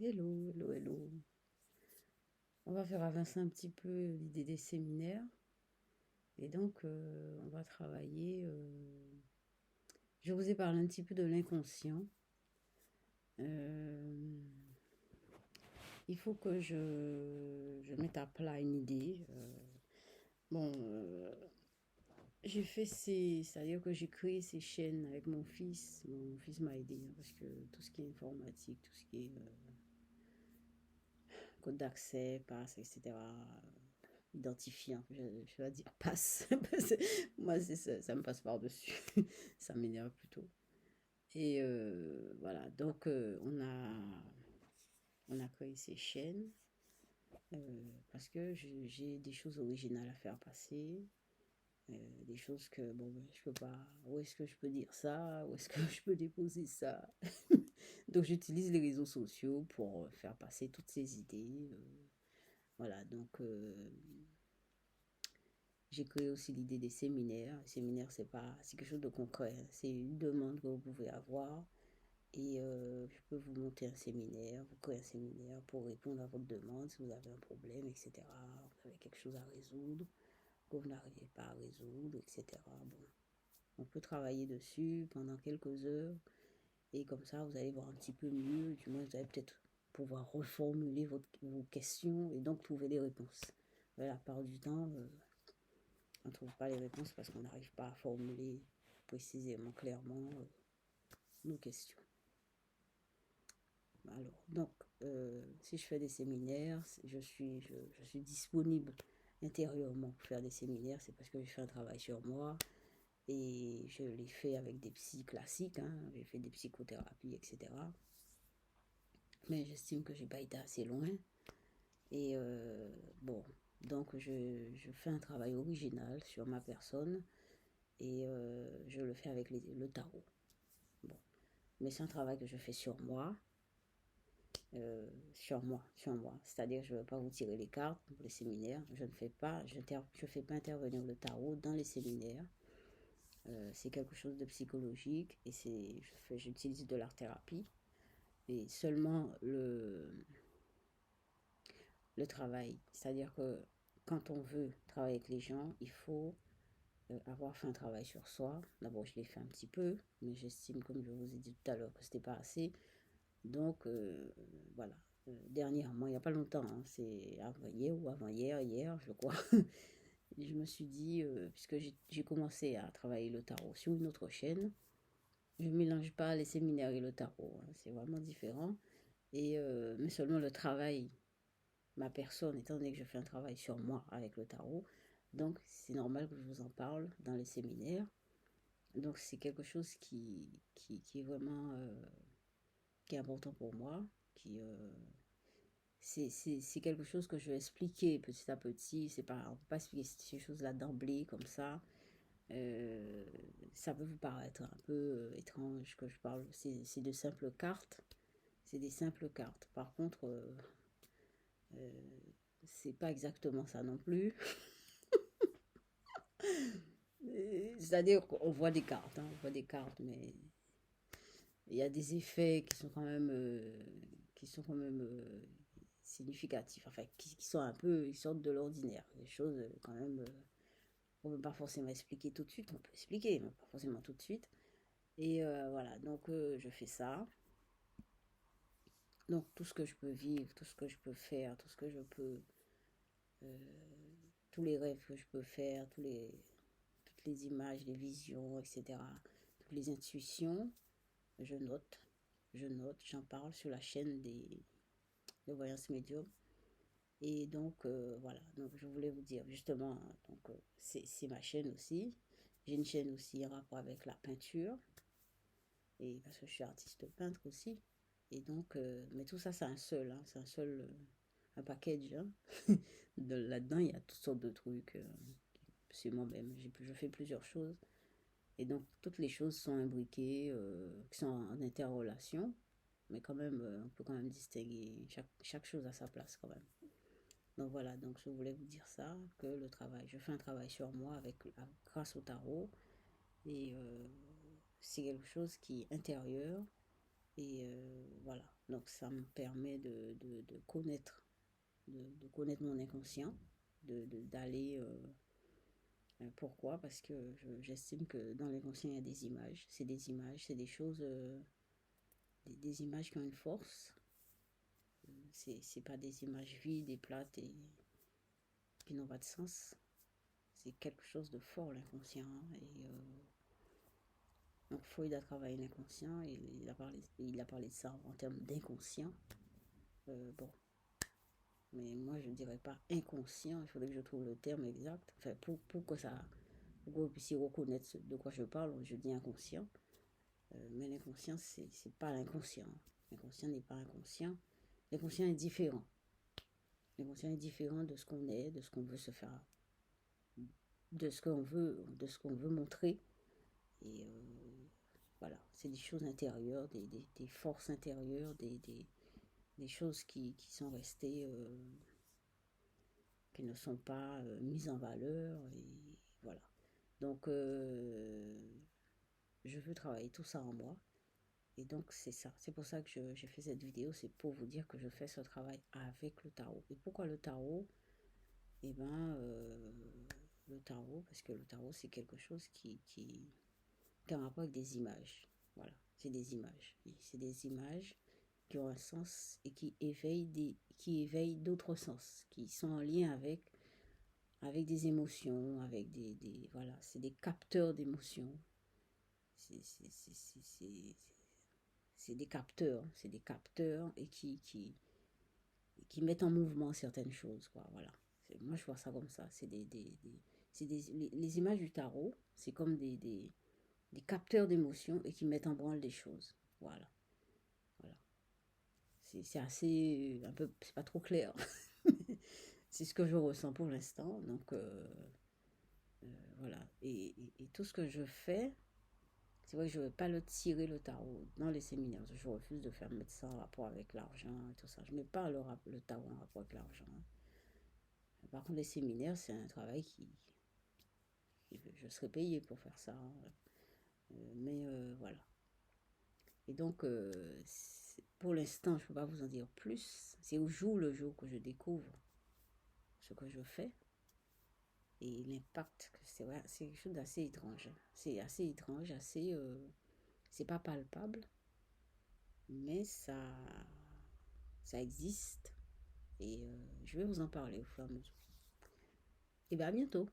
Hello, hello, hello. On va faire avancer un petit peu l'idée des séminaires. Et donc, on va travailler. Je vous ai parlé un petit peu de l'inconscient. Euh, il faut que je mette à plat une idée. Bon, j'ai fait c'est-à-dire que j'ai créé ces chaînes avec mon fils. Mon fils m'a aidé hein, parce que tout ce qui est informatique, tout ce qui est code d'accès, passe, etc. Identifiant, je vais dire passe. Moi, c'est ça, ça me passe par-dessus. Ça m'énerve plutôt. Et voilà, donc on a créé ces chaînes parce que j'ai des choses originales à faire passer. Des choses que, bon, ben, je peux pas. Où est-ce que je peux dire ça? Où est-ce que je peux déposer ça? Donc, j'utilise les réseaux sociaux pour faire passer toutes ces idées. Voilà, donc j'ai créé aussi l'idée des séminaires. Les séminaires, c'est quelque chose de concret, hein. C'est une demande que vous pouvez avoir. Et je peux vous monter un séminaire, vous créer un séminaire pour répondre à votre demande si vous avez un problème, etc. Vous avez quelque chose à résoudre, que vous n'arrivez pas à résoudre, etc. Bon, on peut travailler dessus pendant quelques heures. Et comme ça, vous allez voir un petit peu mieux. Du moins, vous allez peut-être pouvoir reformuler vos questions et donc trouver des réponses. Mais la part du temps, on ne trouve pas les réponses parce qu'on n'arrive pas à formuler précisément, clairement nos questions. Alors, donc, si je fais des séminaires, je suis disponible intérieurement pour faire des séminaires, c'est parce que je fais un travail sur moi et je l'ai fait avec des psys classiques, hein, j'ai fait des psychothérapies, etc. Mais j'estime que j'ai pas été assez loin. Et bon, donc je fais un travail original sur ma personne et je le fais avec le tarot. Bon, mais c'est un travail que je fais sur moi. Sur moi. C'est-à-dire, je ne vais pas vous tirer les cartes pour les séminaires. Je ne fais pas, je fais pas intervenir le tarot dans les séminaires. C'est quelque chose de psychologique et j'utilise de l'art thérapie. Et seulement le travail. C'est-à-dire que quand on veut travailler avec les gens, il faut avoir fait un travail sur soi. D'abord, je l'ai fait un petit peu, mais j'estime, comme je vous ai dit tout à l'heure, que c'était pas assez. Donc, voilà. Dernièrement, il n'y a pas longtemps, hein, c'est hier ou avant-hier, hier, je crois, je me suis dit, puisque j'ai commencé à travailler le tarot sur une autre chaîne, je ne mélange pas les séminaires et le tarot, hein, c'est vraiment différent. Et, mais seulement le travail, ma personne, étant donné que je fais un travail sur moi avec le tarot, donc c'est normal que je vous en parle dans les séminaires. Donc c'est quelque chose qui est vraiment qui est important pour moi, c'est quelque chose que je vais expliquer petit à petit. C'est pas, on ne peut pas expliquer ces choses-là d'emblée comme ça. Euh, Ça peut vous paraître un peu étrange que je parle. C'est de simples cartes. C'est des simples cartes. Par contre, c'est pas exactement ça non plus. C'est-à-dire qu'on voit des cartes, hein, on voit des cartes, mais il y a des effets qui sont quand même significatifs, enfin, qui sont un peu, ils sortent de l'ordinaire. Des choses quand même, on ne peut pas forcément expliquer tout de suite, on peut expliquer, mais pas forcément tout de suite. Et voilà, donc je fais ça. Donc tout ce que je peux vivre, tout ce que je peux faire, tout ce que je peux, tous les rêves que je peux faire, toutes les images, les visions, etc., toutes les intuitions, je note, j'en parle sur la chaîne de Voyance Médium. Et donc, voilà, donc je voulais vous dire justement, donc c'est ma chaîne aussi. J'ai une chaîne aussi en rapport avec la peinture, et parce que je suis artiste peintre aussi. Et donc, mais tout ça, c'est un seul, un package, hein. Là-dedans, il y a toutes sortes de trucs. C'est moi-même, je fais plusieurs choses. Et donc, toutes les choses sont imbriquées, qui sont en interrelation, mais quand même, on peut quand même distinguer chaque chose à sa place quand même. Donc voilà, donc je voulais vous dire ça, que le travail, je fais un travail sur moi grâce au tarot, et c'est quelque chose qui est intérieur, Et voilà, donc ça me permet de connaître, de connaître mon inconscient, d'aller... pourquoi? Parce que j'estime que dans l'inconscient, il y a des images. C'est des images, c'est des choses, des images qui ont une force. C'est pas des images vides et plates et qui n'ont pas de sens. C'est quelque chose de fort, l'inconscient. Et donc Freud a travaillé l'inconscient et il a parlé de ça en termes d'inconscient. Bon, mais moi je ne dirais pas inconscient, il faudrait que je trouve le terme exact. Enfin, pour que ça, pour que vous puissiez reconnaître de quoi je parle, je dis inconscient. Mais l'inconscient, c'est pas l'inconscient. L'inconscient n'est pas inconscient. L'inconscient est différent. L'inconscient est différent de ce qu'on est, de ce qu'on veut se faire, de ce qu'on veut montrer. Et voilà, c'est des choses intérieures, des forces intérieures, des choses qui sont restées, qui ne sont pas mises en valeur. Et voilà. Donc, je veux travailler tout ça en moi. Et donc, c'est ça. C'est pour ça que j'ai fait cette vidéo. C'est pour vous dire que je fais ce travail avec le tarot. Et pourquoi le tarot? Eh bien, le tarot, parce que le tarot, c'est quelque chose qui a un rapport avec des images. Voilà, c'est des images. C'est des images qui ont un sens et qui éveillent d'autres sens, qui sont en lien avec des émotions, avec voilà, c'est des capteurs d'émotions. C'est des capteurs et qui mettent en mouvement certaines choses, quoi. Voilà. Moi, je vois ça comme ça. Les images du tarot, c'est comme des capteurs d'émotions et qui mettent en branle des choses. Voilà. Voilà. C'est assez, un peu, c'est pas trop clair. C'est ce que je ressens pour l'instant. Donc, voilà. Et tout ce que je fais, c'est vrai que je ne veux pas le tirer le tarot dans les séminaires. Je refuse de faire mettre ça en rapport avec l'argent et tout ça. Je ne mets pas le tarot en rapport avec l'argent. Par contre, les séminaires, c'est un travail je serais payée pour faire ça. Mais voilà. Et donc, pour l'instant, je ne peux pas vous en dire plus. C'est au jour le jour que je découvre ce que je fais et l'impact. C'est quelque chose d'assez étrange. C'est assez étrange, assez. C'est pas palpable, mais ça existe. Et je vais vous en parler au fur et à mesure. Et bien, à bientôt.